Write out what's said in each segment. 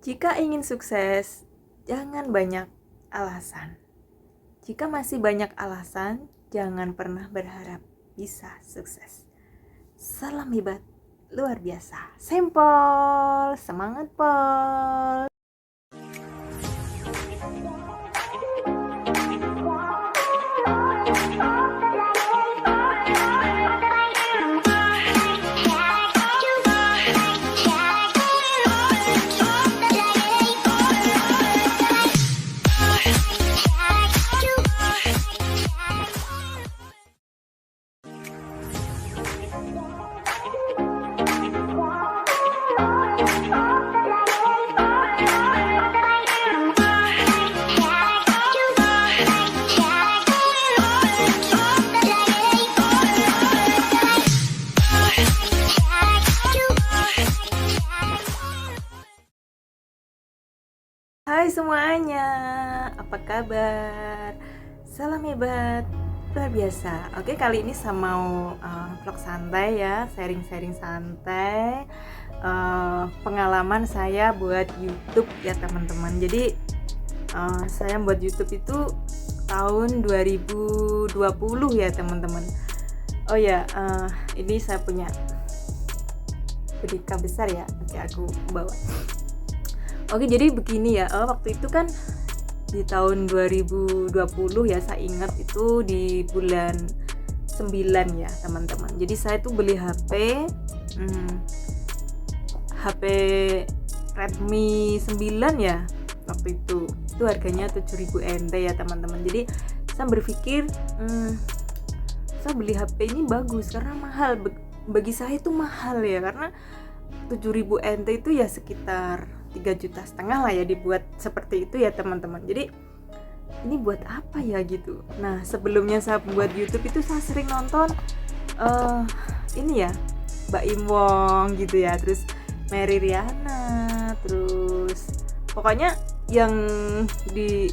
Jika ingin sukses, jangan banyak alasan. Jika masih banyak alasan, jangan pernah berharap bisa sukses. Salam hebat, luar biasa. Sempol, semangat Pol. Hai semuanya, apa kabar? Salam hebat, luar biasa. Oke, kali ini saya mau vlog santai ya, sharing-sharing santai pengalaman saya buat YouTube ya teman-teman. Jadi saya buat YouTube itu tahun 2020 ya teman-teman. Oh ya, ini saya punya berita besar ya. Oke, aku bawa. Oke, jadi begini ya, waktu itu kan di tahun 2020 ya, saya ingat itu di bulan 9 ya teman-teman. Jadi saya tuh beli HP Redmi 9 ya waktu itu harganya 7.000 NT ya teman-teman. Jadi saya berpikir saya beli HP ini bagus karena mahal, bagi saya itu mahal ya, karena 7.000 NT itu ya sekitar 3,5 juta lah ya, dibuat seperti itu ya teman-teman. Jadi ini buat apa ya gitu. Nah, sebelumnya saya buat YouTube itu saya sering nonton ini ya, Mbak Im Wong gitu ya, terus Mary Riana, terus pokoknya yang di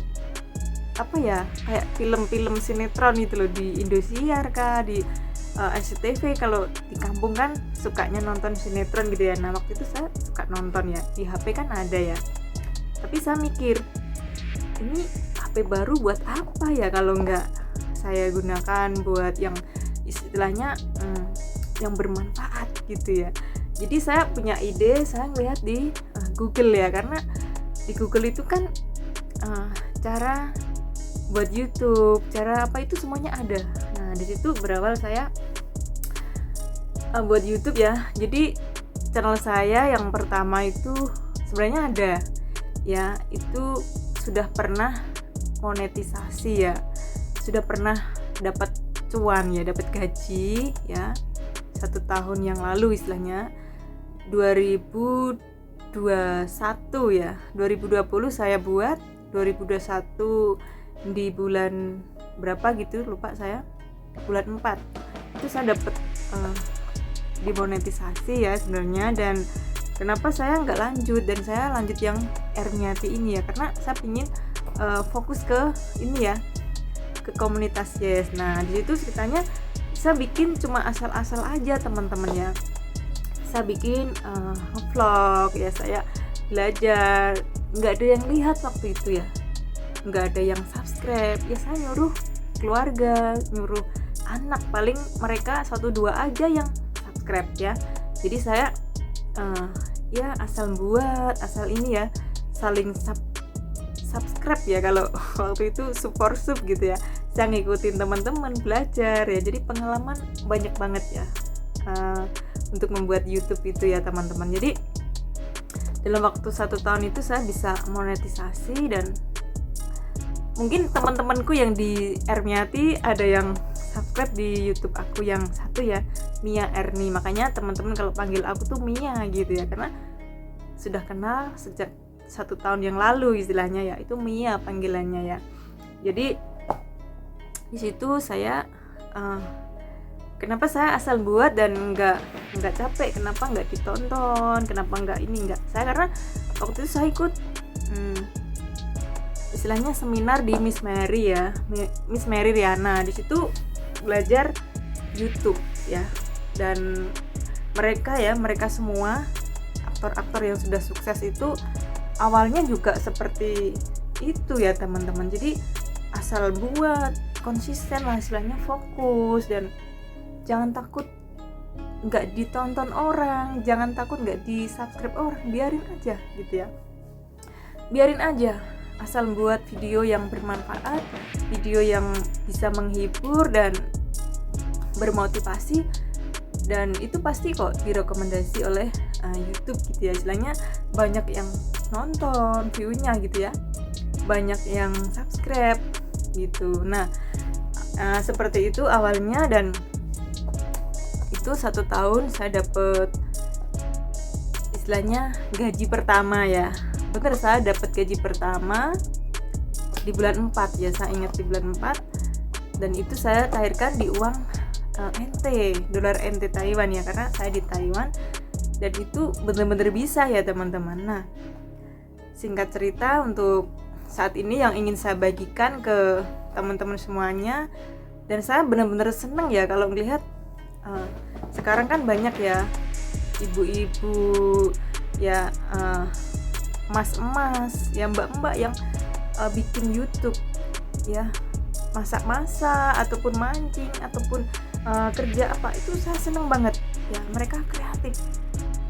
apa ya, kayak film-film sinetron gitu loh, di Indosiar kah, di SCTV. Kalau di kampung kan sukanya nonton sinetron gitu ya. Nah, waktu itu saya suka nonton ya, di HP kan ada ya. Tapi saya mikir, ini HP baru buat apa ya kalau nggak saya gunakan buat yang istilahnya yang bermanfaat gitu ya. Jadi saya punya ide, saya ngeliat di Google ya, karena di Google itu kan cara buat YouTube, cara apa itu semuanya ada. Nah, di situ berawal saya buat YouTube ya. Jadi channel saya yang pertama itu sebenarnya ada ya, itu sudah pernah monetisasi ya, sudah pernah dapat cuan ya, dapat gaji ya 1 tahun yang lalu, istilahnya 2021 ya, 2020 saya buat, 2021 di bulan berapa gitu lupa saya, bulan 4 itu saya dapat dimonetisasi ya sebenarnya. Dan kenapa saya nggak lanjut, dan saya lanjut yang Ermiati ini ya, karena saya ingin fokus ke ini ya, ke komunitas Yes. Nah, di situ ceritanya saya bikin cuma asal-asal aja teman-teman ya. Saya bikin vlog ya, saya belajar, nggak ada yang lihat waktu itu ya, nggak ada yang subscribe ya. Saya nyuruh keluarga, nyuruh anak, paling mereka 1-2 aja yang subscribe ya. Jadi saya ya asal buat, asal ini ya, saling subscribe ya, kalau waktu itu support gitu ya. Saya ngikutin teman-teman belajar ya, jadi pengalaman banyak banget ya untuk membuat YouTube itu ya teman-teman. Jadi dalam waktu 1 tahun itu saya bisa monetisasi, dan mungkin teman-temanku yang di Ermiati ada yang subscribe di YouTube aku yang satu ya, Mia Erni. Makanya teman-teman kalau panggil aku tuh Mia gitu ya, karena sudah kenal sejak 1 tahun yang lalu istilahnya ya, itu Mia panggilannya ya. Jadi di situ saya kenapa saya asal buat dan nggak capek, kenapa nggak ditonton, kenapa nggak ini, nggak saya, karena waktu itu saya ikut istilahnya seminar di Miss Mary ya, Miss Mary Riana. Di situ belajar YouTube ya, dan mereka semua aktor-aktor yang sudah sukses itu awalnya juga seperti itu ya teman-teman. Jadi asal buat, konsisten lah istilahnya, fokus, dan jangan takut nggak ditonton orang, jangan takut nggak di subscribe orang, biarin aja gitu ya, biarin aja, asal buat video yang bermanfaat, video yang bisa menghibur dan bermotivasi, dan itu pasti kok direkomendasi oleh YouTube gitu ya, istilahnya banyak yang nonton view-nya gitu ya, banyak yang subscribe gitu. Nah, seperti itu awalnya, dan itu 1 tahun saya dapet istilahnya gaji pertama ya, bener, saya dapat gaji pertama di bulan 4 ya, saya ingat di bulan 4, dan itu saya cairkan di uang NT, dolar NT Taiwan ya, karena saya di Taiwan, dan itu bener-bener bisa ya teman-teman. Nah, singkat cerita, untuk saat ini yang ingin saya bagikan ke teman-teman semuanya, dan saya benar-benar senang ya kalau melihat sekarang kan banyak ya ibu-ibu ya, mas-mas ya, mbak-mbak yang bikin YouTube ya, masak-masak ataupun mancing ataupun kerja apa, itu saya senang banget ya, mereka kreatif,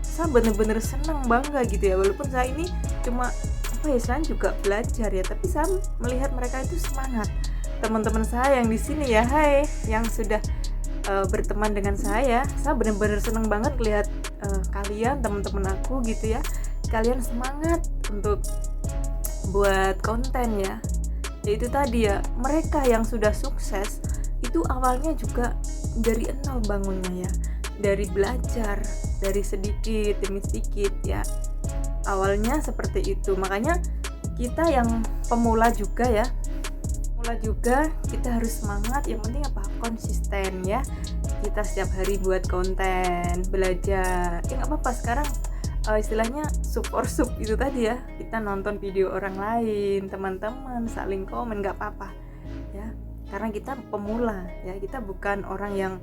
saya benar-benar senang, bangga gitu ya, walaupun saya ini cuma apa ya, saya juga belajar ya, tapi saya melihat mereka itu semangat. Teman-teman saya yang di sini ya, hai, yang sudah berteman dengan saya benar-benar senang banget lihat kalian, teman-teman aku gitu ya, kalian semangat untuk buat konten ya. Yaitu tadi ya, mereka yang sudah sukses itu awalnya juga dari nol bangunnya ya, dari belajar, dari sedikit demi sedikit ya, awalnya seperti itu. Makanya kita yang pemula juga ya, kita harus semangat, yang penting apa, konsisten ya, kita setiap hari buat konten, belajar ya, nggak apa-apa. Sekarang istilahnya sub itu tadi ya, kita nonton video orang lain, teman-teman saling komen, nggak apa-apa ya, karena kita pemula ya, kita bukan orang yang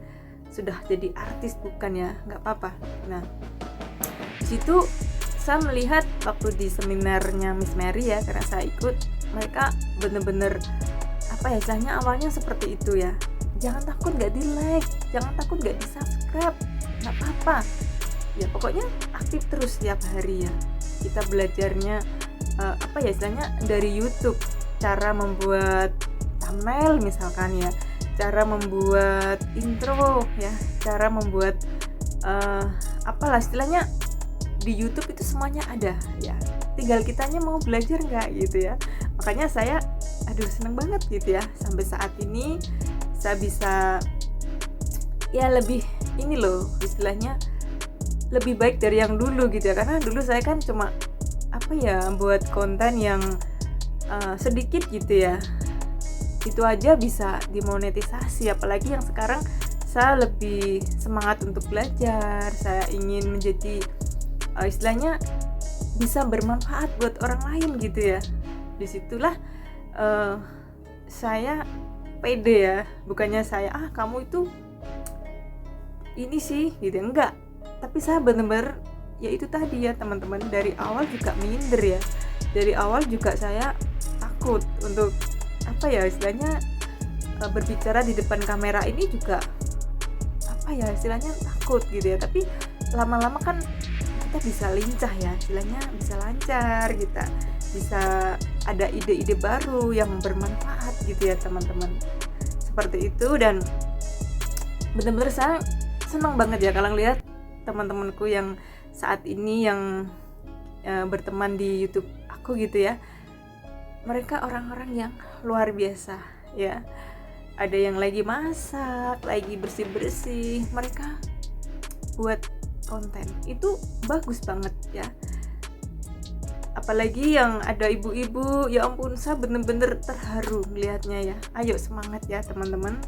sudah jadi artis, bukan ya, nggak apa-apa. Nah, di situ saya melihat waktu di seminarnya Miss Mary ya, karena saya ikut, mereka bener-bener apa ya, istilahnya awalnya seperti itu ya, jangan takut nggak di like, jangan takut nggak di subscribe, nggak apa-apa ya, pokoknya aktif terus setiap hari ya. Kita belajarnya apa ya, istilahnya dari YouTube, cara membuat thumbnail misalkan ya, cara membuat intro ya, cara membuat apalah istilahnya, di YouTube itu semuanya ada ya, tinggal kitanya mau belajar nggak gitu ya. Makanya saya seneng banget gitu ya, sampai saat ini saya bisa ya lebih ini loh, istilahnya lebih baik dari yang dulu gitu ya, karena dulu saya kan cuma apa ya, buat konten yang sedikit gitu ya, itu aja bisa dimonetisasi. Apalagi yang sekarang saya lebih semangat untuk belajar, saya ingin menjadi istilahnya bisa bermanfaat buat orang lain gitu ya. Disitulah saya pede ya, bukannya saya kamu itu ini sih gitu, enggak, tapi saya benar-benar ya itu tadi ya teman-teman, dari awal juga minder ya, dari awal juga saya takut untuk apa ya, istilahnya berbicara di depan kamera ini juga apa ya, istilahnya takut gitu ya. Tapi lama-lama kan kita bisa lincah ya, istilahnya bisa lancar, kita bisa ada ide-ide baru yang bermanfaat gitu ya teman-teman, seperti itu. Dan benar-benar saya senang banget ya kalau lihat teman-temanku yang saat ini yang berteman di YouTube aku gitu ya, mereka orang-orang yang luar biasa ya. Ada yang lagi masak, lagi bersih-bersih, mereka buat konten itu bagus banget ya. Apalagi yang ada ibu-ibu, ya ampun, saya bener-bener terharu melihatnya ya. Ayo semangat ya teman-teman,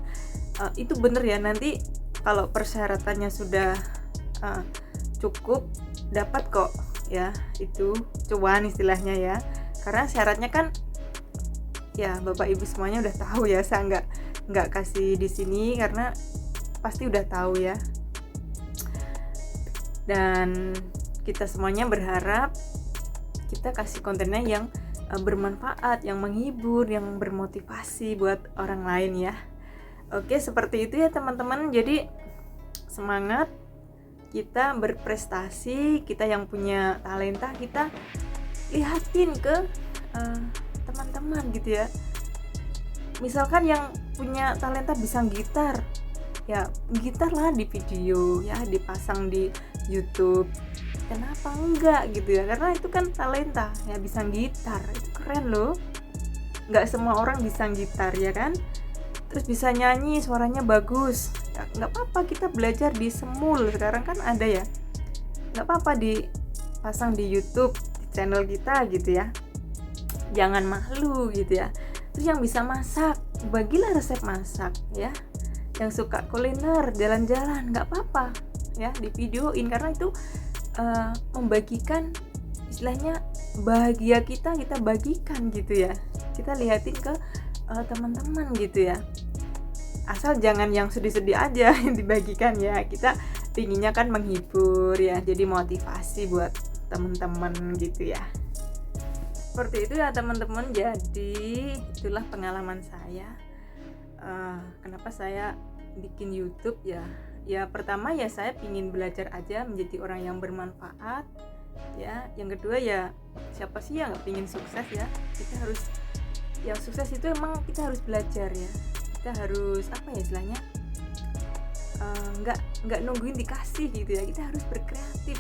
itu bener ya, nanti kalau persyaratannya sudah cukup, dapat kok ya, itu cuan istilahnya ya. Karena syaratnya kan ya bapak ibu semuanya udah tahu ya, saya nggak kasih di sini karena pasti udah tahu ya. Dan kita semuanya berharap kita kasih kontennya yang bermanfaat, yang menghibur, yang bermotivasi buat orang lain ya. Oke, seperti itu ya teman-teman. Jadi semangat, kita berprestasi, kita yang punya talenta kita lihatin ke teman-teman gitu ya. Misalkan yang punya talenta bisa gitar, ya gitar lah di video ya, dipasang di YouTube. Kenapa enggak gitu ya, karena itu kan talenta ya, bisa gitar, itu keren loh. Nggak semua orang bisa gitar ya kan, terus bisa nyanyi, suaranya bagus ya, nggak apa-apa kita belajar di Semul, sekarang kan ada ya, nggak apa-apa dipasang di YouTube, di channel kita gitu ya, jangan malu gitu ya. Terus yang bisa masak, bagilah resep masak ya, yang suka kuliner, jalan-jalan, nggak apa-apa ya di videoin, karena itu membagikan, istilahnya bahagia kita bagikan gitu ya, kita lihatin ke teman-teman gitu ya. Asal jangan yang sedih-sedih aja yang dibagikan ya, kita pinginnya kan menghibur ya, jadi motivasi buat teman-teman gitu ya. Seperti itu ya teman-teman. Jadi itulah pengalaman saya, kenapa saya bikin YouTube ya. Ya pertama ya saya pingin belajar aja menjadi orang yang bermanfaat ya. Yang kedua ya siapa sih yang nggak pingin sukses ya. Kita harus, yang sukses itu emang kita harus belajar ya, kita harus apa ya istilahnya, nggak nungguin dikasih gitu ya, kita harus berkreatif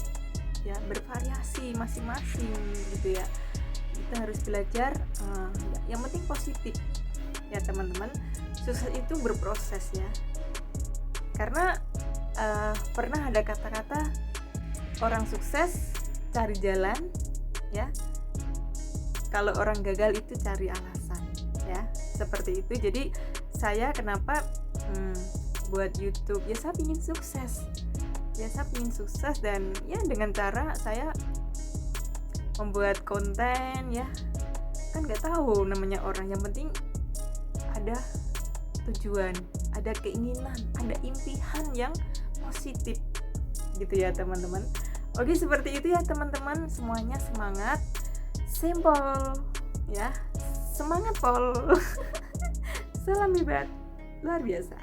ya, bervariasi masing-masing gitu ya. Kita harus belajar, yang penting positif ya teman-teman. Sukses itu berproses ya, karena pernah ada kata-kata orang sukses cari jalan ya, kalau orang gagal itu cari alasan ya, seperti itu. Jadi saya kenapa buat YouTube ya, saya ingin sukses ya, saya ingin sukses, dan ya dengan cara saya membuat konten ya, kan nggak tahu namanya orang, yang penting ada tujuan, ada keinginan, ada impian yang positif gitu ya teman-teman. Oke, seperti itu ya teman-teman, semuanya semangat, simple ya, semangat pol. Salam hebat luar biasa.